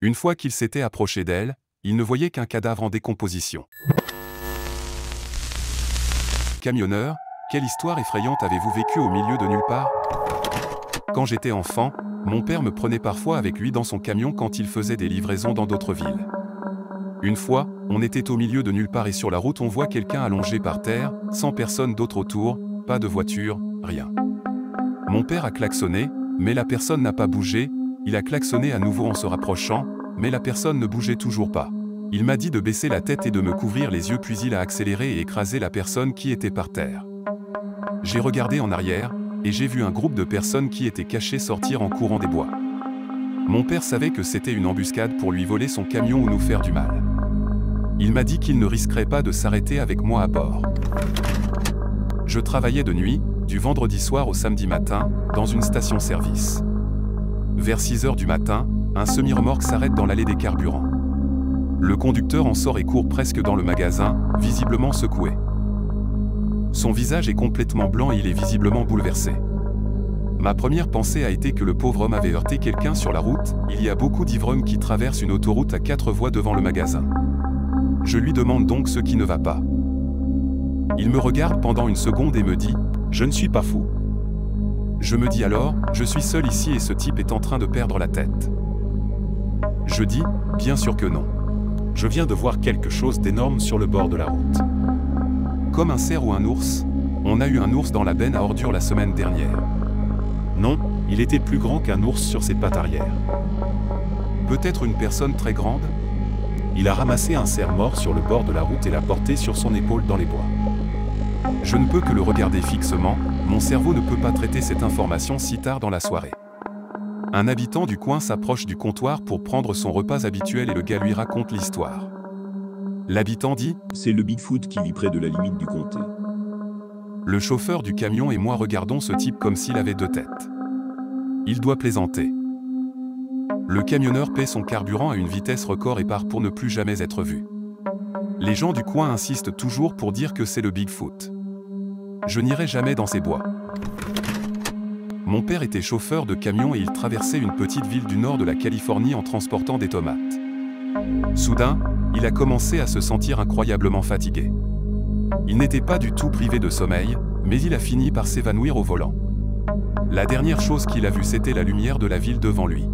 Une fois qu'il s'était approché d'elle, il ne voyait qu'un cadavre en décomposition. Camionneur, quelle histoire effrayante avez-vous vécue au milieu de nulle part? Quand j'étais enfant, mon père me prenait parfois avec lui dans son camion quand il faisait des livraisons dans d'autres villes. Une fois, on était au milieu de nulle part et sur la route on voit quelqu'un allongé par terre, sans personne d'autre autour, pas de voiture, rien. Mon père a klaxonné, mais la personne n'a pas bougé, il a klaxonné à nouveau en se rapprochant, mais la personne ne bougeait toujours pas. Il m'a dit de baisser la tête et de me couvrir les yeux puis il a accéléré et écrasé la personne qui était par terre. J'ai regardé en arrière, et j'ai vu un groupe de personnes qui étaient cachées sortir en courant des bois. Mon père savait que c'était une embuscade pour lui voler son camion ou nous faire du mal. Il m'a dit qu'il ne risquerait pas de s'arrêter avec moi à bord. Je travaillais de nuit, du vendredi soir au samedi matin, dans une station-service. Vers 6 heures du matin, un semi-remorque s'arrête dans l'allée des carburants. Le conducteur en sort et court presque dans le magasin, visiblement secoué. Son visage est complètement blanc et il est visiblement bouleversé. Ma première pensée a été que le pauvre homme avait heurté quelqu'un sur la route, il y a beaucoup d'ivrognes qui traversent une autoroute à 4 voies devant le magasin. Je lui demande donc ce qui ne va pas. Il me regarde pendant une seconde et me dit « Je ne suis pas fou ». Je me dis alors « Je suis seul ici et ce type est en train de perdre la tête ». Je dis « Bien sûr que non. Je viens de voir quelque chose d'énorme sur le bord de la route. » Comme un cerf ou un ours, on a eu un ours dans la benne à ordures la semaine dernière. Non, il était plus grand qu'un ours sur ses pattes arrière. Peut-être une personne très grande? Il a ramassé un cerf mort sur le bord de la route et l'a porté sur son épaule dans les bois. Je ne peux que le regarder fixement, mon cerveau ne peut pas traiter cette information si tard dans la soirée. Un habitant du coin s'approche du comptoir pour prendre son repas habituel et le gars lui raconte l'histoire. L'habitant dit « C'est le Bigfoot qui vit près de la limite du comté. » Le chauffeur du camion et moi regardons ce type comme s'il avait 2 têtes. Il doit plaisanter. Le camionneur paie son carburant à une vitesse record et part pour ne plus jamais être vu. Les gens du coin insistent toujours pour dire que c'est le Bigfoot. Je n'irai jamais dans ces bois. Mon père était chauffeur de camion et il traversait une petite ville du nord de la Californie en transportant des tomates. Soudain, il a commencé à se sentir incroyablement fatigué. Il n'était pas du tout privé de sommeil, mais il a fini par s'évanouir au volant. La dernière chose qu'il a vue c'était la lumière de la ville devant lui.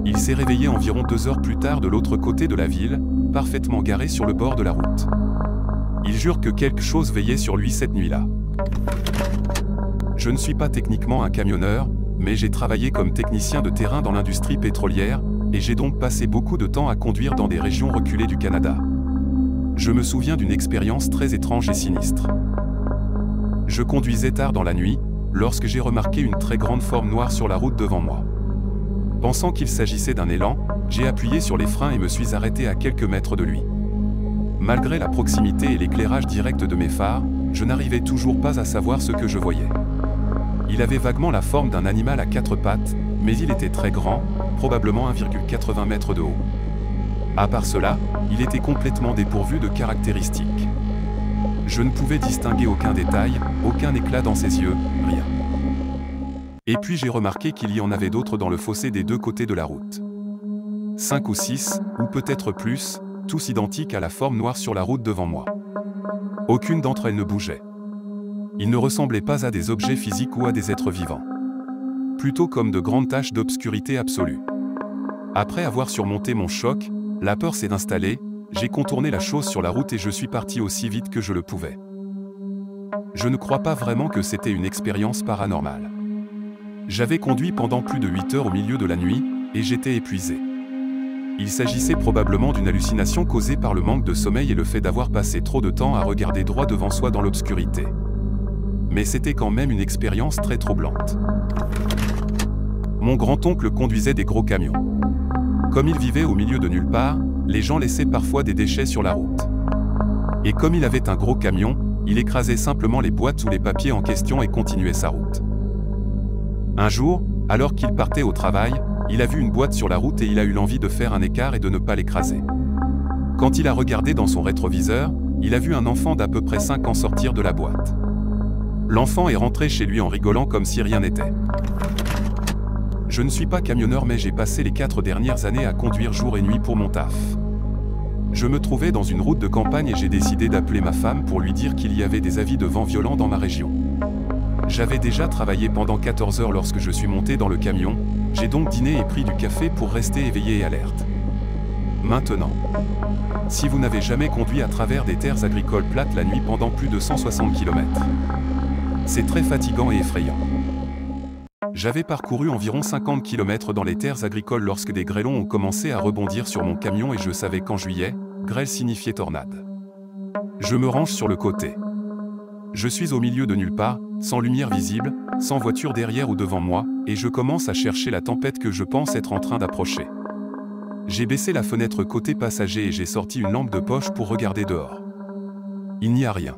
Il s'est réveillé environ 2 heures plus tard de l'autre côté de la ville, parfaitement garé sur le bord de la route. Il jure que quelque chose veillait sur lui cette nuit-là. Je ne suis pas techniquement un camionneur, mais j'ai travaillé comme technicien de terrain dans l'industrie pétrolière, et j'ai donc passé beaucoup de temps à conduire dans des régions reculées du Canada. Je me souviens d'une expérience très étrange et sinistre. Je conduisais tard dans la nuit, lorsque j'ai remarqué une très grande forme noire sur la route devant moi. Pensant qu'il s'agissait d'un élan, j'ai appuyé sur les freins et me suis arrêté à quelques mètres de lui. Malgré la proximité et l'éclairage direct de mes phares, je n'arrivais toujours pas à savoir ce que je voyais. Il avait vaguement la forme d'un animal à 4 pattes, mais il était très grand, probablement 1,80 m de haut. À part cela, il était complètement dépourvu de caractéristiques. Je ne pouvais distinguer aucun détail, aucun éclat dans ses yeux, rien. Et puis j'ai remarqué qu'il y en avait d'autres dans le fossé des 2 côtés de la route. 5 ou 6, ou peut-être plus, tous identiques à la forme noire sur la route devant moi. Aucune d'entre elles ne bougeait. Ils ne ressemblaient pas à des objets physiques ou à des êtres vivants. Plutôt comme de grandes taches d'obscurité absolue. Après avoir surmonté mon choc, la peur s'est installée, j'ai contourné la chose sur la route et je suis parti aussi vite que je le pouvais. Je ne crois pas vraiment que c'était une expérience paranormale. J'avais conduit pendant plus de 8 heures au milieu de la nuit, et j'étais épuisé. Il s'agissait probablement d'une hallucination causée par le manque de sommeil et le fait d'avoir passé trop de temps à regarder droit devant soi dans l'obscurité. Mais c'était quand même une expérience très troublante. Mon grand-oncle conduisait des gros camions. Comme il vivait au milieu de nulle part, les gens laissaient parfois des déchets sur la route. Et comme il avait un gros camion, il écrasait simplement les boîtes ou les papiers en question et continuait sa route. Un jour, alors qu'il partait au travail, il a vu une boîte sur la route et il a eu l'envie de faire un écart et de ne pas l'écraser. Quand il a regardé dans son rétroviseur, il a vu un enfant d'à peu près 5 ans sortir de la boîte. L'enfant est rentré chez lui en rigolant comme si rien n'était. Je ne suis pas camionneur mais j'ai passé les 4 dernières années à conduire jour et nuit pour mon taf. Je me trouvais dans une route de campagne et j'ai décidé d'appeler ma femme pour lui dire qu'il y avait des avis de vent violents dans ma région. J'avais déjà travaillé pendant 14 heures lorsque je suis monté dans le camion, j'ai donc dîné et pris du café pour rester éveillé et alerte. Maintenant, si vous n'avez jamais conduit à travers des terres agricoles plates la nuit pendant plus de 160 km, c'est très fatigant et effrayant. J'avais parcouru environ 50 km dans les terres agricoles lorsque des grêlons ont commencé à rebondir sur mon camion et je savais qu'en juillet, grêle signifiait tornade. Je me range sur le côté. Je suis au milieu de nulle part, sans lumière visible, sans voiture derrière ou devant moi, et je commence à chercher la tempête que je pense être en train d'approcher. J'ai baissé la fenêtre côté passager et j'ai sorti une lampe de poche pour regarder dehors. Il n'y a rien.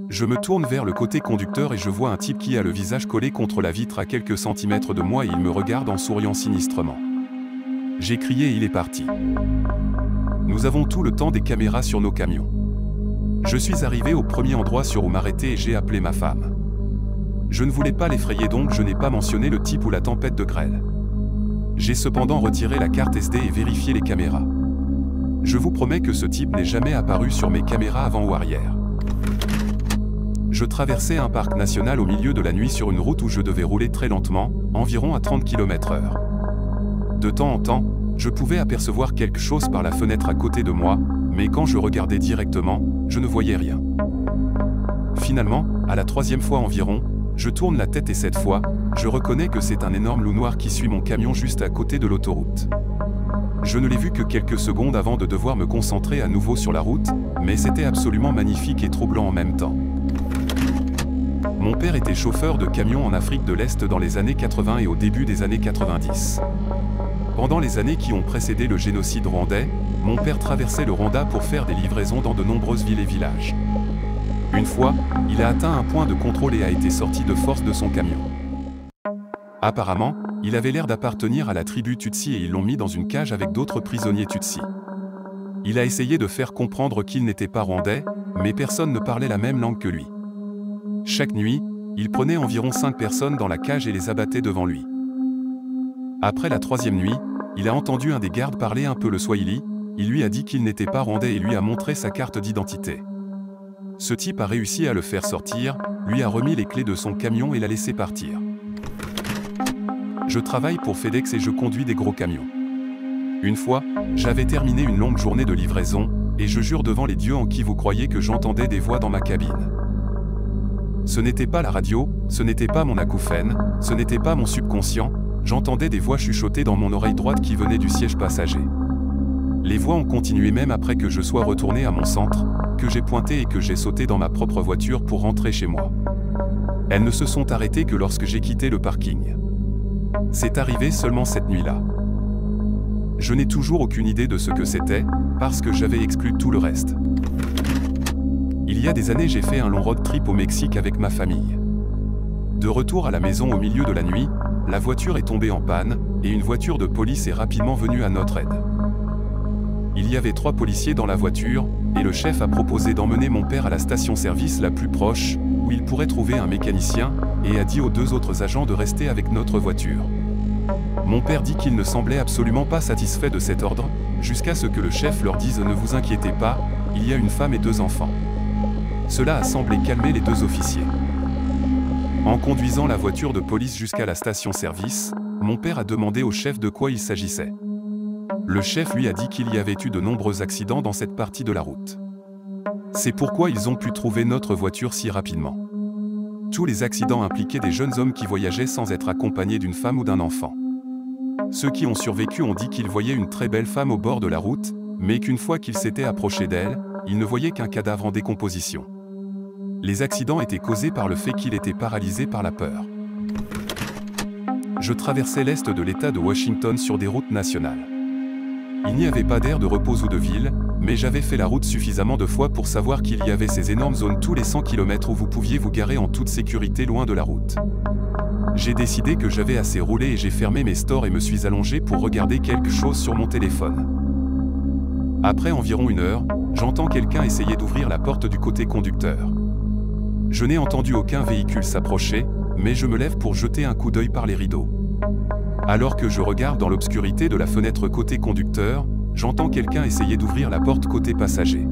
Je me tourne vers le côté conducteur et je vois un type qui a le visage collé contre la vitre à quelques centimètres de moi et il me regarde en souriant sinistrement. J'ai crié et il est parti. Nous avons tout le temps des caméras sur nos camions. Je suis arrivé au premier endroit sur où m'arrêter et j'ai appelé ma femme. Je ne voulais pas l'effrayer donc je n'ai pas mentionné le type ou la tempête de grêle. J'ai cependant retiré la carte SD et vérifié les caméras. Je vous promets que ce type n'est jamais apparu sur mes caméras avant ou arrière. Je traversais un parc national au milieu de la nuit sur une route où je devais rouler très lentement, environ à 30 km/h. De temps en temps, je pouvais apercevoir quelque chose par la fenêtre à côté de moi, mais quand je regardais directement, je ne voyais rien. Finalement, à la 3e fois environ, je tourne la tête et cette fois, je reconnais que c'est un énorme loup noir qui suit mon camion juste à côté de l'autoroute. Je ne l'ai vu que quelques secondes avant de devoir me concentrer à nouveau sur la route, mais c'était absolument magnifique et troublant en même temps. Mon père était chauffeur de camion en Afrique de l'Est dans les années 80 et au début des années 90. Pendant les années qui ont précédé le génocide rwandais, mon père traversait le Rwanda pour faire des livraisons dans de nombreuses villes et villages. Une fois, il a atteint un point de contrôle et a été sorti de force de son camion. Apparemment, il avait l'air d'appartenir à la tribu Tutsi et ils l'ont mis dans une cage avec d'autres prisonniers Tutsi. Il a essayé de faire comprendre qu'il n'était pas rwandais, mais personne ne parlait la même langue que lui. Chaque nuit, il prenait environ 5 personnes dans la cage et les abattait devant lui. Après la 3e nuit, il a entendu un des gardes parler un peu le swahili, il lui a dit qu'il n'était pas rwandais et lui a montré sa carte d'identité. Ce type a réussi à le faire sortir, lui a remis les clés de son camion et l'a laissé partir. Je travaille pour FedEx et je conduis des gros camions. Une fois, j'avais terminé une longue journée de livraison, et je jure devant les dieux en qui vous croyez que j'entendais des voix dans ma cabine. Ce n'était pas la radio, ce n'était pas mon acouphène, ce n'était pas mon subconscient, j'entendais des voix chuchoter dans mon oreille droite qui venaient du siège passager. Les voix ont continué même après que je sois retourné à mon centre, que j'ai pointé et que j'ai sauté dans ma propre voiture pour rentrer chez moi. Elles ne se sont arrêtées que lorsque j'ai quitté le parking. C'est arrivé seulement cette nuit-là. Je n'ai toujours aucune idée de ce que c'était, parce que j'avais exclu tout le reste. Il y a des années j'ai fait un long road trip au Mexique avec ma famille. De retour à la maison au milieu de la nuit, la voiture est tombée en panne, et une voiture de police est rapidement venue à notre aide. Il y avait 3 policiers dans la voiture, et le chef a proposé d'emmener mon père à la station-service la plus proche, où il pourrait trouver un mécanicien, et a dit aux 2 autres agents de rester avec notre voiture. Mon père dit qu'il ne semblait absolument pas satisfait de cet ordre, jusqu'à ce que le chef leur dise « Ne vous inquiétez pas, il y a une femme et 2 enfants ». Cela a semblé calmer les 2 officiers. En conduisant la voiture de police jusqu'à la station-service, mon père a demandé au chef de quoi il s'agissait. Le chef lui a dit qu'il y avait eu de nombreux accidents dans cette partie de la route. C'est pourquoi ils ont pu trouver notre voiture si rapidement. Tous les accidents impliquaient des jeunes hommes qui voyageaient sans être accompagnés d'une femme ou d'un enfant. Ceux qui ont survécu ont dit qu'ils voyaient une très belle femme au bord de la route, mais qu'une fois qu'ils s'étaient approchés d'elle, ils ne voyaient qu'un cadavre en décomposition. Les accidents étaient causés par le fait qu'il était paralysé par la peur. Je traversais l'est de l'État de Washington sur des routes nationales. Il n'y avait pas d'aire de repos ou de ville, mais j'avais fait la route suffisamment de fois pour savoir qu'il y avait ces énormes zones tous les 100 km où vous pouviez vous garer en toute sécurité loin de la route. J'ai décidé que j'avais assez roulé et j'ai fermé mes stores et me suis allongé pour regarder quelque chose sur mon téléphone. Après environ 1 heure, j'entends quelqu'un essayer d'ouvrir la porte du côté conducteur. Je n'ai entendu aucun véhicule s'approcher, mais je me lève pour jeter un coup d'œil par les rideaux. Alors que je regarde dans l'obscurité de la fenêtre côté conducteur, j'entends quelqu'un essayer d'ouvrir la porte côté passager.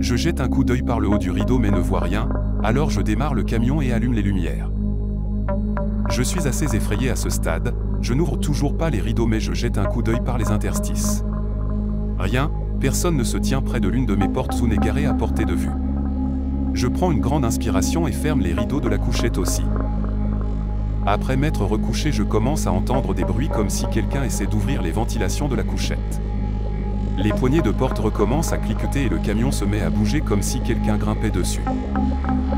Je jette un coup d'œil par le haut du rideau mais ne vois rien, alors je démarre le camion et allume les lumières. Je suis assez effrayé à ce stade, je n'ouvre toujours pas les rideaux mais je jette un coup d'œil par les interstices. Rien, personne ne se tient près de l'une de mes portes ou n'est garé à portée de vue. Je prends une grande inspiration et ferme les rideaux de la couchette aussi. Après m'être recouché, je commence à entendre des bruits comme si quelqu'un essaie d'ouvrir les ventilations de la couchette. Les poignées de porte recommencent à cliqueter et le camion se met à bouger comme si quelqu'un grimpait dessus.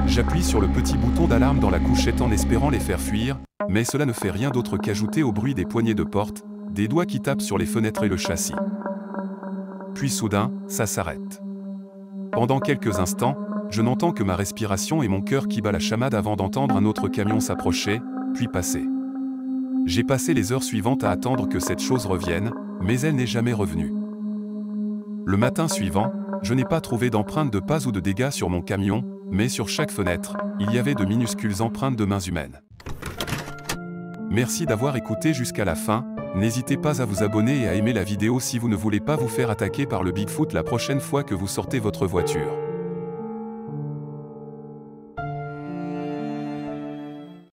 J'appuie sur le petit bouton d'alarme dans la couchette en espérant les faire fuir, mais cela ne fait rien d'autre qu'ajouter au bruit des poignées de porte, des doigts qui tapent sur les fenêtres et le châssis. Puis soudain, ça s'arrête. Pendant quelques instants, je n'entends que ma respiration et mon cœur qui bat la chamade avant d'entendre un autre camion s'approcher, puis passer. J'ai passé les heures suivantes à attendre que cette chose revienne, mais elle n'est jamais revenue. Le matin suivant, je n'ai pas trouvé d'empreintes de pas ou de dégâts sur mon camion, mais sur chaque fenêtre, il y avait de minuscules empreintes de mains humaines. Merci d'avoir écouté jusqu'à la fin, n'hésitez pas à vous abonner et à aimer la vidéo si vous ne voulez pas vous faire attaquer par le Bigfoot la prochaine fois que vous sortez votre voiture.